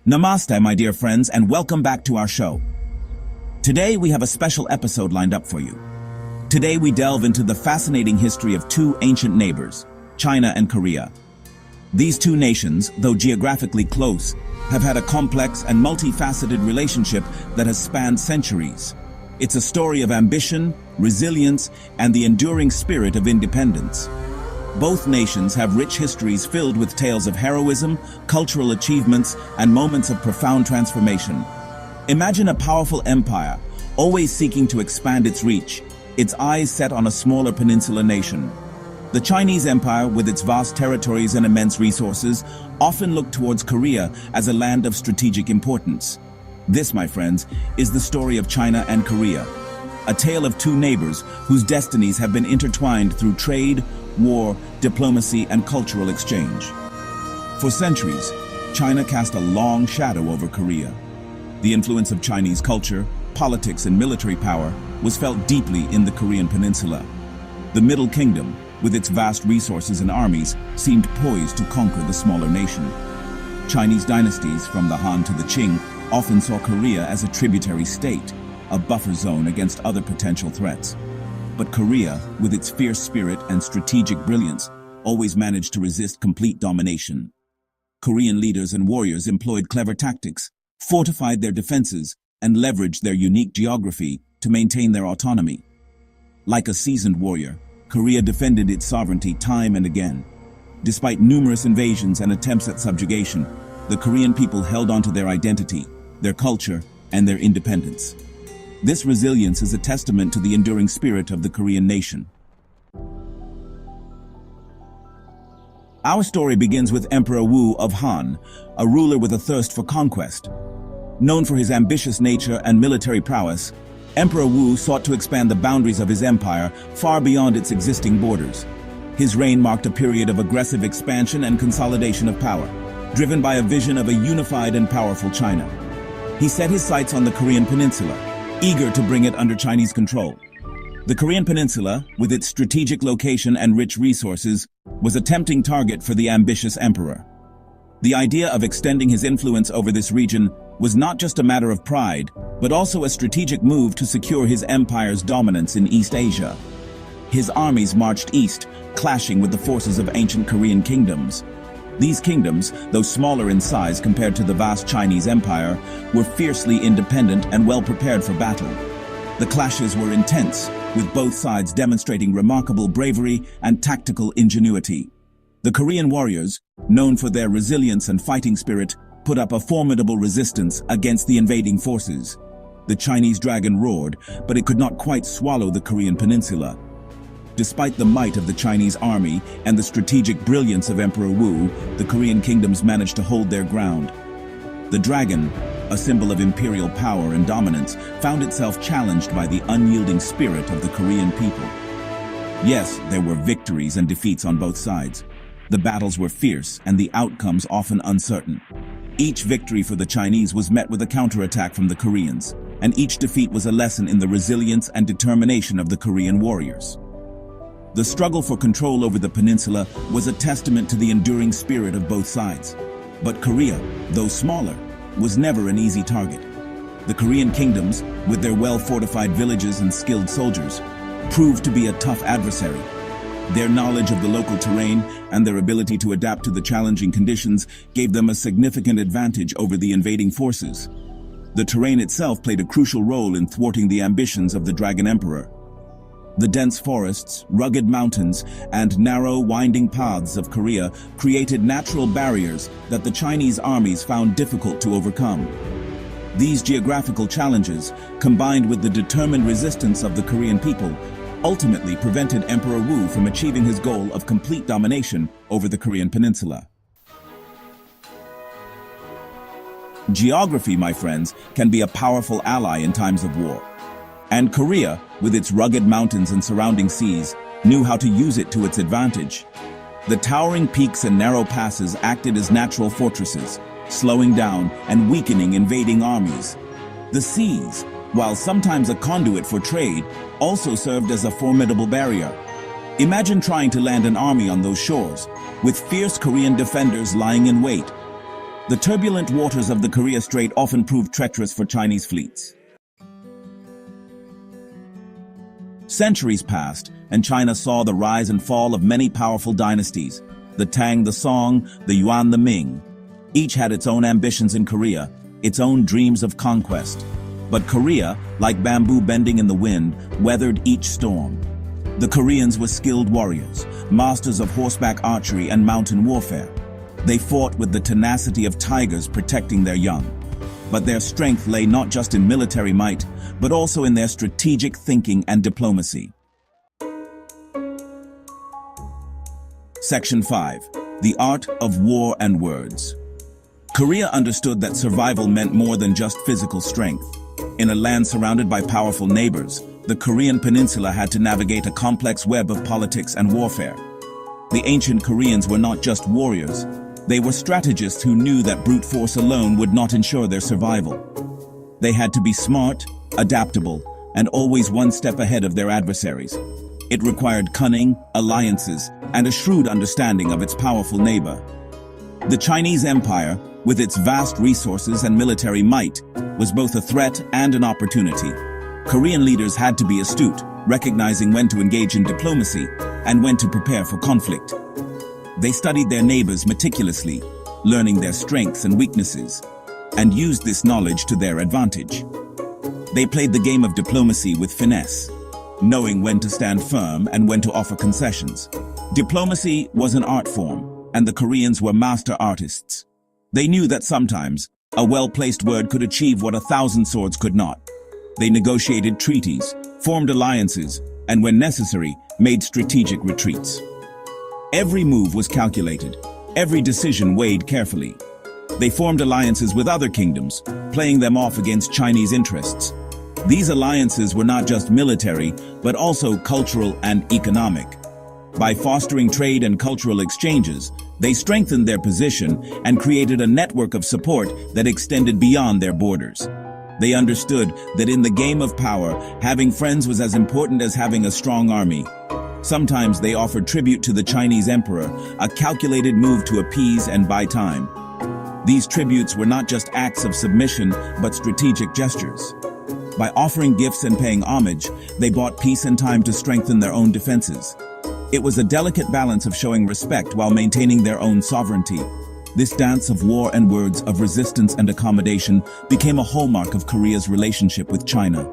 Namaste, my dear friends, and welcome back to our show. Today we have a special episode lined up for you. Today we delve into the fascinating history of two ancient neighbors, China and Korea. These two nations, though geographically close, have had a complex and multifaceted relationship that has spanned centuries. It's a story of ambition, resilience, and the enduring spirit of independence. Both nations have rich histories filled with tales of heroism, cultural achievements, and moments of profound transformation. Imagine a powerful empire, always seeking to expand its reach, its eyes set on a smaller peninsula nation. The Chinese Empire, with its vast territories and immense resources, often looked towards Korea as a land of strategic importance. This, my friends, is the story of China and Korea, a tale of two neighbors whose destinies have been intertwined through trade, war, diplomacy, and cultural exchange. For centuries, China cast a long shadow over Korea. The influence of Chinese culture, politics, and military power was felt deeply in the Korean peninsula. The Middle Kingdom, with its vast resources and armies, seemed poised to conquer the smaller nation. Chinese dynasties, from the Han to the Qing, often saw Korea as a tributary state, a buffer zone against other potential threats. But Korea, with its fierce spirit and strategic brilliance, always managed to resist complete domination. Korean leaders and warriors employed clever tactics, fortified their defenses, and leveraged their unique geography to maintain their autonomy. Like a seasoned warrior, Korea defended its sovereignty time and again. Despite numerous invasions and attempts at subjugation, the Korean people held onto their identity, their culture, and their independence. This resilience is a testament to the enduring spirit of the Korean nation. Our story begins with Emperor Wu of Han, a ruler with a thirst for conquest. Known for his ambitious nature and military prowess, Emperor Wu sought to expand the boundaries of his empire far beyond its existing borders. His reign marked a period of aggressive expansion and consolidation of power, driven by a vision of a unified and powerful China. He set his sights on the Korean peninsula, eager to bring it under Chinese control. The Korean peninsula, with its strategic location and rich resources, was a tempting target for the ambitious emperor. The idea of extending his influence over this region was not just a matter of pride, but also a strategic move to secure his empire's dominance in East Asia. His armies marched east, clashing with the forces of ancient Korean kingdoms. These kingdoms, though smaller in size compared to the vast Chinese empire, were fiercely independent and well prepared for battle. The clashes were intense, with both sides demonstrating remarkable bravery and tactical ingenuity. The Korean warriors, known for their resilience and fighting spirit, put up a formidable resistance against the invading forces. The Chinese dragon roared, but it could not quite swallow the Korean peninsula. Despite the might of the Chinese army and the strategic brilliance of Emperor Wu, the Korean kingdoms managed to hold their ground. The dragon, a symbol of imperial power and dominance, found itself challenged by the unyielding spirit of the Korean people. Yes, there were victories and defeats on both sides. The battles were fierce and the outcomes often uncertain. Each victory for the Chinese was met with a counterattack from the Koreans, and each defeat was a lesson in the resilience and determination of the Korean warriors. The struggle for control over the peninsula was a testament to the enduring spirit of both sides. But Korea, though smaller, was never an easy target. The Korean kingdoms, with their well-fortified villages and skilled soldiers, proved to be a tough adversary. Their knowledge of the local terrain and their ability to adapt to the challenging conditions gave them a significant advantage over the invading forces. The terrain itself played a crucial role in thwarting the ambitions of the Dragon Emperor. The dense forests, rugged mountains, and narrow, winding paths of Korea created natural barriers that the Chinese armies found difficult to overcome. These geographical challenges, combined with the determined resistance of the Korean people, ultimately prevented Emperor Wu from achieving his goal of complete domination over the Korean peninsula. Geography, my friends, can be a powerful ally in times of war. And Korea, with its rugged mountains and surrounding seas, knew how to use it to its advantage. The towering peaks and narrow passes acted as natural fortresses, slowing down and weakening invading armies. The seas, while sometimes a conduit for trade, also served as a formidable barrier. Imagine trying to land an army on those shores, with fierce Korean defenders lying in wait. The turbulent waters of the Korea Strait often proved treacherous for Chinese fleets. Centuries passed, and China saw the rise and fall of many powerful dynasties: the Tang, the Song, the Yuan, the Ming. Each had its own ambitions in Korea, its own dreams of conquest. But Korea, like bamboo bending in the wind, weathered each storm. The Koreans were skilled warriors, masters of horseback archery and mountain warfare. They fought with the tenacity of tigers protecting their young. But their strength lay not just in military might, but also in their strategic thinking and diplomacy. Section 5. The Art of War and Words. Korea understood that survival meant more than just physical strength. In a land surrounded by powerful neighbors, the Korean peninsula had to navigate a complex web of politics and warfare. The ancient Koreans were not just warriors. They were strategists who knew that brute force alone would not ensure their survival. They had to be smart, adaptable, and always one step ahead of their adversaries. It required cunning, alliances, and a shrewd understanding of its powerful neighbor. The Chinese Empire, with its vast resources and military might, was both a threat and an opportunity. Korean leaders had to be astute, recognizing when to engage in diplomacy and when to prepare for conflict. They studied their neighbors meticulously, learning their strengths and weaknesses, and used this knowledge to their advantage. They played the game of diplomacy with finesse, knowing when to stand firm and when to offer concessions. Diplomacy was an art form, and the Koreans were master artists. They knew that sometimes a well-placed word could achieve what 1,000 swords could not. They negotiated treaties, formed alliances, and when necessary, made strategic retreats. Every move was calculated, every decision weighed carefully. They formed alliances with other kingdoms, playing them off against Chinese interests. These alliances were not just military, but also cultural and economic. By fostering trade and cultural exchanges, they strengthened their position and created a network of support that extended beyond their borders. They understood that in the game of power, having friends was as important as having a strong army. Sometimes they offered tribute to the Chinese emperor, a calculated move to appease and buy time. These tributes were not just acts of submission, but strategic gestures. By offering gifts and paying homage, they bought peace and time to strengthen their own defenses. It was a delicate balance of showing respect while maintaining their own sovereignty. This dance of war and words, of resistance and accommodation, became a hallmark of Korea's relationship with China.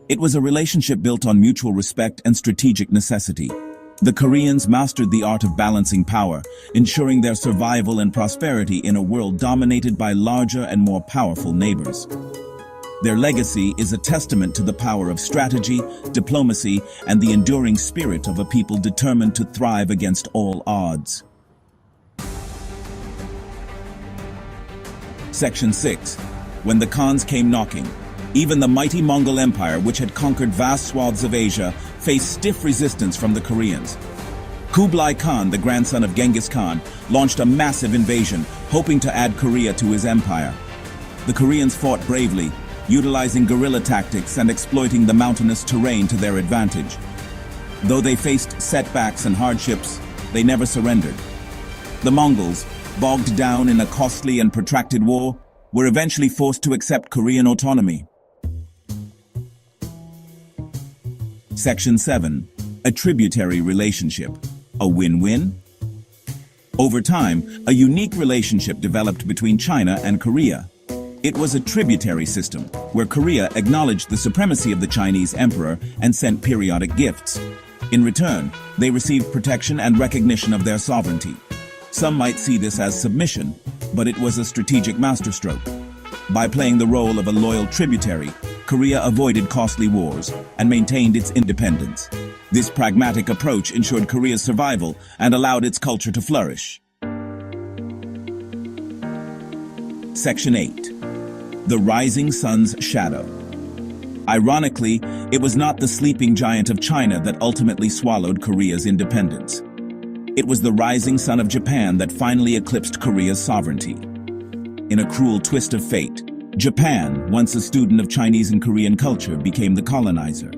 It was a relationship built on mutual respect and strategic necessity. The Koreans mastered the art of balancing power, ensuring their survival and prosperity in a world dominated by larger and more powerful neighbors. Their legacy is a testament to the power of strategy, diplomacy, and the enduring spirit of a people determined to thrive against all odds. Section 6. When the Khans came knocking. Even the mighty Mongol Empire, which had conquered vast swaths of Asia, faced stiff resistance from the Koreans. Kublai Khan, the grandson of Genghis Khan, launched a massive invasion, hoping to add Korea to his empire. The Koreans fought bravely, utilizing guerrilla tactics and exploiting the mountainous terrain to their advantage. Though they faced setbacks and hardships, they never surrendered. The Mongols, bogged down in a costly and protracted war, were eventually forced to accept Korean autonomy. Section 7. A tributary relationship. A win-win? Over time, a unique relationship developed between China and Korea. It was a tributary system, where Korea acknowledged the supremacy of the Chinese emperor and sent periodic gifts. In return, they received protection and recognition of their sovereignty. Some might see this as submission, but it was a strategic masterstroke. By playing the role of a loyal tributary, Korea avoided costly wars and maintained its independence. This pragmatic approach ensured Korea's survival and allowed its culture to flourish. Section 8. The Rising Sun's Shadow. Ironically, it was not the sleeping giant of China that ultimately swallowed Korea's independence. It was the rising sun of Japan that finally eclipsed Korea's sovereignty. In a cruel twist of fate, Japan, once a student of Chinese and Korean culture, became the colonizer.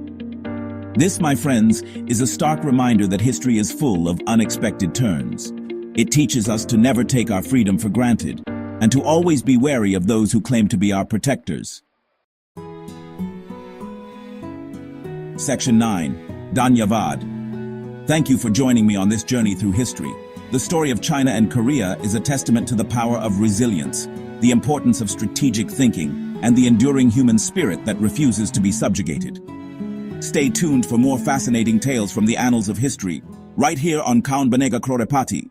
This, my friends, is a stark reminder that history is full of unexpected turns. It teaches us to never take our freedom for granted, and to always be wary of those who claim to be our protectors. Section 9. Dhanyavad. Thank you for joining me on this journey through history. The story of China and Korea is a testament to the power of resilience, the importance of strategic thinking, and the enduring human spirit that refuses to be subjugated. Stay tuned for more fascinating tales from the annals of history, right here on Kaun Banega Krorepati.